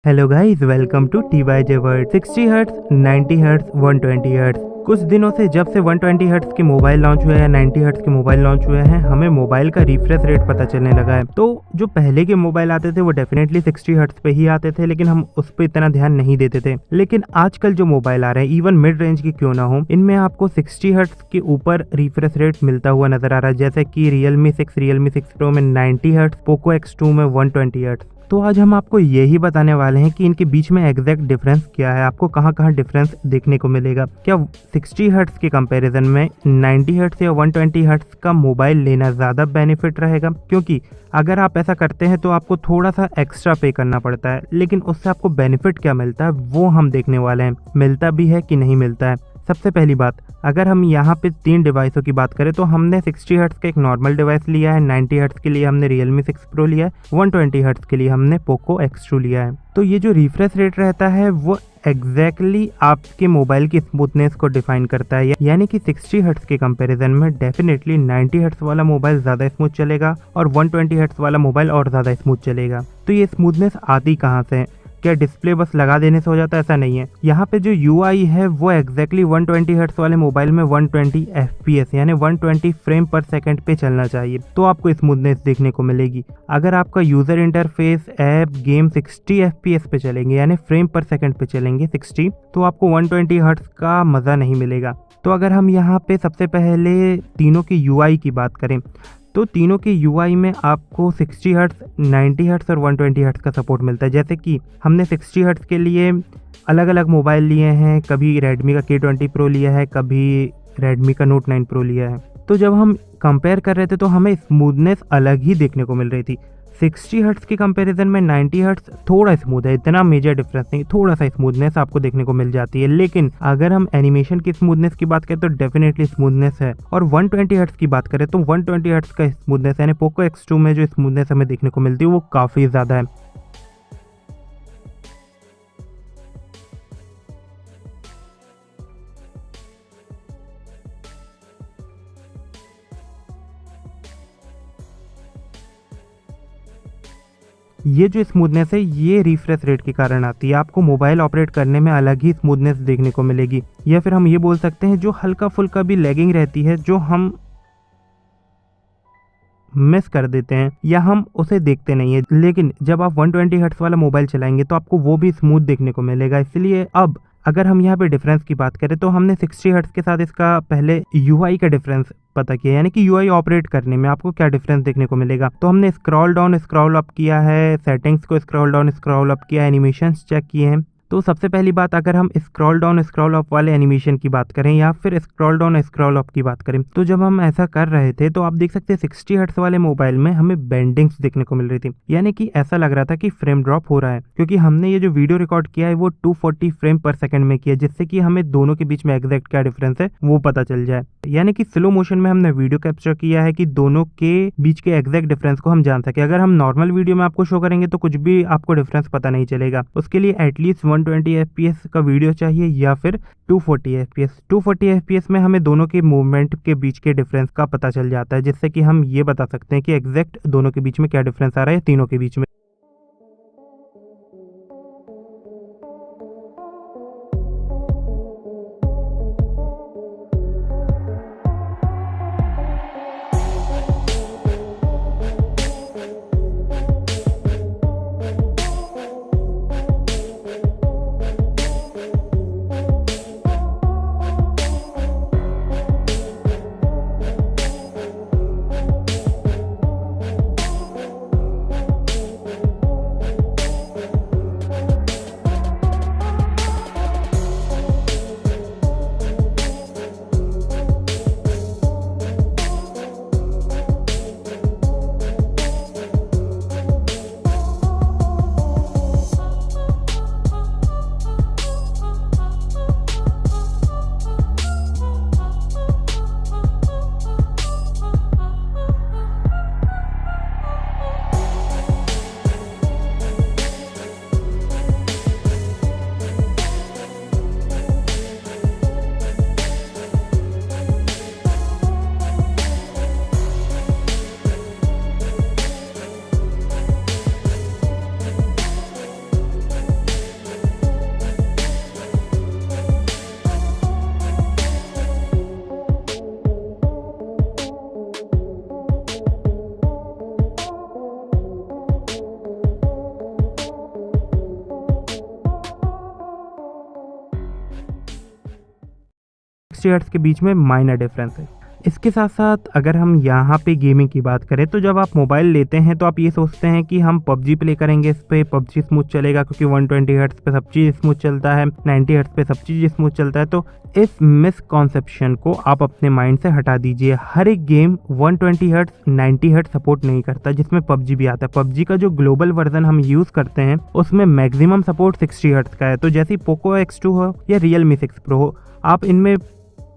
Hello guys, welcome to T Y J word. 60 hertz, 90 hertz, 120 hertz. कुछ दिनों से जब से 120 हर्ट्ज के मोबाइल लॉन्च हुए हैं, 90 हर्ट्ज के मोबाइल लॉन्च हुए हैं, हमें मोबाइल का रिफ्रेश रेट पता चलने लगा है। तो जो पहले के मोबाइल आते थे वो डेफिनेटली 60 हर्ट्ज पे ही आते थे, लेकिन हम उस पर इतना ध्यान नहीं देते थे। लेकिन आजकल जो मोबाइल आ रहे हैं, इवन मिड रेंज के क्यों ना हो, इनमें आपको 60 हर्ट्ज के ऊपर रिफ्रेश रेट मिलता हुआ नजर आ रहा है। जैसे कि Realme 6, Realme 6 Pro में 90 हर्ट्ज, Poco X2 में 120 हर्ट्ज। तो आज हम आपको यही बताने वाले हैं कि इनके बीच में एग्जैक्ट डिफरेंस क्या है, आपको कहाँ कहाँ डिफरेंस देखने को मिलेगा। क्या 60 हर्ट्ज के कंपैरिजन में 90 हर्ट्ज या 120 हर्ट्ज का मोबाइल लेना ज़्यादा बेनिफिट रहेगा? क्योंकि अगर आप ऐसा करते हैं तो आपको थोड़ा सा एक्स्ट्रा पे करना पड़ता है, लेकिन उससे आपको बेनिफिट क्या मिलता है वो हम देखने वाले हैं। मिलता भी है कि नहीं मिलता है। सबसे पहली बात, अगर हम यहाँ पे 3 डिवाइसों की बात करें तो हमने 60 हर्ट्ज का एक नॉर्मल डिवाइस लिया है, 90 हर्ट्ज के लिए हमने Realme 6 Pro लिया है, 120 हर्ट्ज के लिए हमने Poco X2 लिया है। तो ये जो रिफ्रेश रेट रहता है वो एग्जैक्टली आपके मोबाइल की स्मूथनेस को डिफाइन करता है। यानी कि 60 हर्ट्ज के कंपैरिजन में डेफिनेटली 90 हर्ट्ज वाला मोबाइल ज़्यादा स्मूथ चलेगा और 120 हर्ट्ज वाला मोबाइल और ज़्यादा स्मूथ चलेगा। तो ये स्मूथनेस आती कहाँ से है? क्या डिस्प्ले बस लगा देने से हो जाता है? ऐसा नहीं है। यहाँ पे जो UI है वो एग्जैक्टली 120 हर्ट्ज वाले मोबाइल में 120 FPS यानी 120 फ्रेम पर सेकंड पे चलना चाहिए, तो आपको स्मूथनेस देखने को मिलेगी। अगर आपका user interface, app, game 60 FPS पे चलेंगे यानी फ्रेम पर सेकंड पे चलेंगे 60, तो आपको 120 हर्ट्ज का मज़ा नहीं मिलेगा। तो अगर हम यहाँ पे सबसे पहले तीनों की UI की बात करें तो तीनों के UI में आपको 60 हर्ट्ज, 90 हर्ट्ज और 120 हर्ट्ज का सपोर्ट मिलता है। जैसे कि हमने 60 हर्ट्ज के लिए अलग अलग मोबाइल लिए हैं, कभी Redmi का K20 Pro लिया है, कभी Redmi का Note 9 Pro लिया है। तो जब हम कंपेयर कर रहे थे तो हमें स्मूथनेस अलग ही देखने को मिल रही थी। 60 हर्ट्ज के कंपैरिजन में 90 हर्ट्ज थोड़ा स्मूथ है, इतना मेजर डिफरेंस नहीं, थोड़ा सा स्मूथनेस आपको देखने को मिल जाती है। लेकिन अगर हम एनिमेशन की स्मूथनेस की बात करें तो डेफिनेटली स्मूथनेस है। और 120 हर्ट्ज की बात करें तो 120 हर्ट्ज का स्मूथनेस यानी पोको X2 में जो स्मूथनेस हमें देखने को मिलती है वो काफ़ी ज़्यादा है। ये जो स्मूथनेस है ये रिफ्रेश रेट के कारण आती है। आपको मोबाइल ऑपरेट करने में अलग ही स्मूथनेस देखने को मिलेगी, या फिर हम ये बोल सकते हैं जो हल्का फुल्का भी लैगिंग रहती है, जो हम मिस कर देते हैं या हम उसे देखते नहीं है। लेकिन जब आप 120 हर्ट्ज वाला मोबाइल चलाएंगे तो आपको वो भी स्मूथ देखने को मिलेगा। इसलिए अब अगर हम यहाँ पे डिफरेंस की बात करें तो हमने 60 हर्ट्ज के साथ इसका पहले UI का डिफरेंस पता किया, यानी कि UI ऑपरेट करने में आपको क्या डिफरेंस देखने को मिलेगा। तो हमने स्क्रॉल डाउन स्क्रॉल अप किया है, सेटिंग्स को स्क्रॉल डाउन स्क्रॉल अप किया, एनिमेशंस चेक किए हैं। तो सबसे पहली बात, अगर हम स्क्रॉल डाउन स्क्रॉल अप वाले एनिमेशन की बात करें या फिर स्क्रॉल डाउन स्क्रॉल अप की बात करें, तो जब हम ऐसा कर रहे थे तो आप देख सकते हैं 60 हर्ट्ज वाले मोबाइल में हमें बेंडिंग्स देखने को मिल रही थी, यानी कि ऐसा लग रहा था कि फ्रेम ड्रॉप हो रहा है। क्योंकि हमने ये जो वीडियो रिकॉर्ड किया है वो 240 फ्रेम पर सेकंड में किया, जिससे कि हमें दोनों के बीच में एग्जैक्ट क्या डिफरेंस है वो पता चल जाए। यानी कि स्लो मोशन में हमने वीडियो कैप्चर किया है कि दोनों के बीच के एग्जैक्ट डिफरेंस को हम जान सके। अगर हम नॉर्मल वीडियो में आपको शो करेंगे तो कुछ भी आपको डिफरेंस पता नहीं चलेगा। उसके लिए एटलीस्ट 120 FPS का वीडियो चाहिए या फिर 240 FPS। 240 FPS में हमें दोनों के मूवमेंट के बीच के डिफरेंस का पता चल जाता है, जिससे कि हम ये बता सकते हैं कि एग्जैक्ट दोनों के बीच में क्या डिफरेंस आ रहा है, तीनों के बीच में। 60 हर्ट्ज के बीच में माइनर डिफरेंस है। इसके साथ साथ अगर हम यहाँ पे गेमिंग की बात करें तो जब आप मोबाइल लेते हैं तो आप ये सोचते हैं कि हम पबजी प्ले करेंगे, इस पे पबजी स्मूथ चलेगा क्योंकि 120 हर्ट्ज पे सब चीज़ स्मूथ चलता है, 90 हर्ट्ज पे सब चीज़ स्मूथ चलता है। तो इस मिसकॉन्सेप्शन को आप अपने माइंड से हटा दीजिए। हर एक गेम 120 हर्ट्ज 90 हर्ट्ज सपोर्ट नहीं करता, जिसमें पबजी भी आता है। पबजी का जो ग्लोबल वर्जन हम यूज़ करते हैं उसमें मैक्सिमम सपोर्ट 60 हर्ट्ज का है। तो जैसे पोको X2 हो या Realme 6 Pro हो, आप इनमें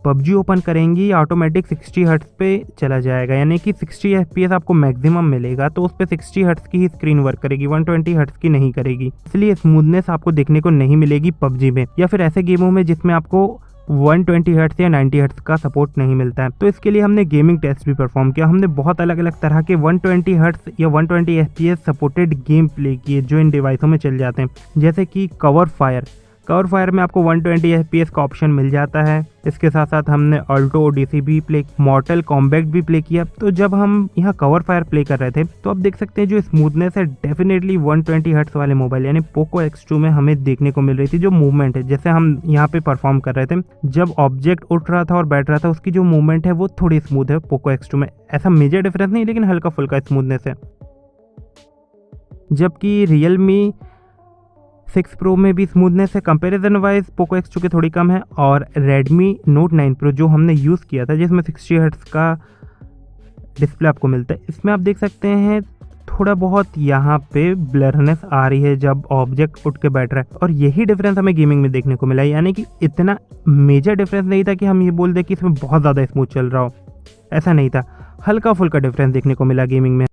पबजी ओपन करेंगी ऑटोमेटिक 60 हर्ट्ज पे चला जाएगा, यानी कि 60 FPS आपको मैक्सिमम मिलेगा। तो उस पे 60 हर्ट्ज की ही स्क्रीन वर्क करेगी, 120 हर्ट्ज की नहीं करेगी। इसलिए स्मूथनेस आपको देखने को नहीं मिलेगी पबजी में या फिर ऐसे गेमों में जिसमें आपको 120 हर्ट्ज या 90 हर्ट्ज का सपोर्ट नहीं मिलता है। तो इसके लिए हमने गेमिंग टेस्ट भी परफॉर्म किया। हमने बहुत अलग अलग तरह के 120 हर्ट्ज या 120 FPS सपोर्टेड गेम प्ले किए जो इन डिवाइसों में चल जाते हैं, जैसे कि कवर फायर में आपको 120 FPS का ऑप्शन मिल जाता है। इसके साथ साथ हमने अल्टो ओडिसी भी प्ले, मॉर्टल कॉम्बैट भी प्ले किया। तो जब हम यहाँ कवर फायर प्ले कर रहे थे तो आप देख सकते हैं जो स्मूथनेस है डेफिनेटली 120 हर्ट्ज वाले मोबाइल यानी पोको X2 में हमें देखने को मिल रही थी। जो मूवमेंट है, जैसे हम यहाँ पे परफॉर्म कर रहे थे, जब ऑब्जेक्ट उठ रहा था और बैठ रहा था उसकी जो मूवमेंट है वो थोड़ी स्मूथ है पोको X2 में। ऐसा मेजर डिफरेंस नहीं, लेकिन हल्का फुल्का स्मूथनेस है। जबकि Realme 6 Pro में भी स्मूथनेस है, कंपैरिजन वाइज पोको X2 के थोड़ी कम है। और Redmi Note 9 Pro जो हमने यूज़ किया था, जिसमें 60 हर्ट्ज का डिस्प्ले आपको मिलता है, इसमें आप देख सकते हैं थोड़ा बहुत यहाँ पे ब्लरनेस आ रही है जब ऑब्जेक्ट उठ के बैठ रहा है। और यही डिफरेंस हमें गेमिंग में देखने को मिला, यानी कि इतना मेजर डिफरेंस नहीं था कि हम ये बोल दें कि इसमें बहुत ज़्यादा स्मूथ चल रहा हो, ऐसा नहीं था। हल्का फुल्का डिफरेंस देखने को मिला गेमिंग में।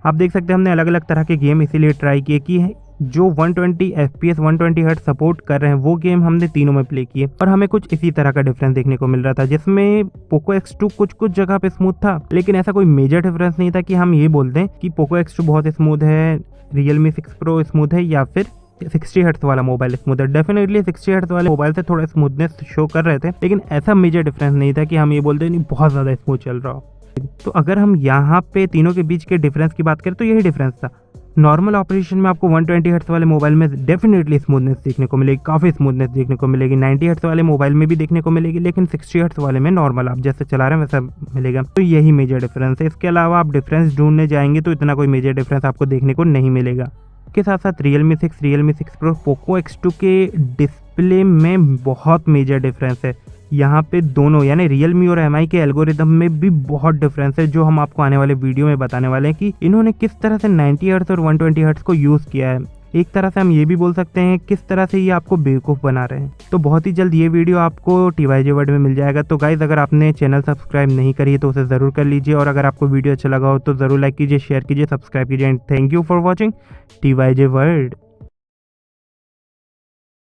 आप देख सकते हैं हमने अलग अलग तरह के गेम इसीलिए ट्राई किए कि जो 120 FPS 120 हर्ट्ज सपोर्ट कर रहे हैं वो गेम हमने तीनों में प्ले किए और हमें कुछ इसी तरह का डिफरेंस देखने को मिल रहा था, जिसमें पोको X2 कुछ जगह पे स्मूथ था, लेकिन ऐसा कोई मेजर डिफरेंस नहीं था कि हम ये बोल दें कि पोको X2 बहुत स्मूथ है, Realme 6 Pro स्मूथ है या फिर 60 हर्ट्ज वाला मोबाइल स्मूथ है। डेफिनेटली 60 हर्ट्ज वाले मोबाइल से थोड़ा स्मूथनेस शो कर रहे थे, लेकिन ऐसा मेजर डिफरेंस नहीं था कि हम ये बोलते नहीं बहुत ज़्यादा स्मूथ चल रहा हो। तो अगर हम यहाँ पे तीनों के बीच के डिफरेंस की बात करें तो यही डिफरेंस था। नॉर्मल ऑपरेशन में आपको 120 हर्ट्ज वाले मोबाइल में डेफिनेटली स्मूथनेस देखने को मिलेगी, काफ़ी स्मूथनेस देखने को मिलेगी। 90 हर्ट्ज वाले मोबाइल में भी देखने को मिलेगी, लेकिन 60 हर्ट्ज वाले में नॉर्मल आप जैसे चला रहे हैं वैसा मिलेगा। तो यही मेजर डिफरेंस है। इसके अलावा आप डिफरेंस ढूंढने जाएंगे तो इतना कोई मेजर डिफरेंस आपको देखने को नहीं मिलेगा। के साथ साथ Realme 6 Pro पोको X2 के डिस्प्ले में बहुत मेजर डिफरेंस है। यहाँ पे दोनों यानी Realme और MI के एल्गोरिदम में भी बहुत डिफरेंस है, जो हम आपको आने वाले वीडियो में बताने वाले हैं कि इन्होंने किस तरह से 90 हर्ट्ज और 120 हर्ट्ज को यूज़ किया है। एक तरह से हम ये भी बोल सकते हैं किस तरह से ये आपको बेवकूफ़ बना रहे हैं। तो बहुत ही जल्द ये वीडियो आपको TYJ वर्ल्ड में मिल जाएगा। तो गाइज अगर आपने चैनल सब्सक्राइब नहीं करी है तो उसे ज़रूर कर लीजिए, और अगर आपको वीडियो अच्छा लगा हो तो ज़रूर लाइक कीजिए, शेयर कीजिए, सब्सक्राइब कीजिए। And thank you for watching TYJ world.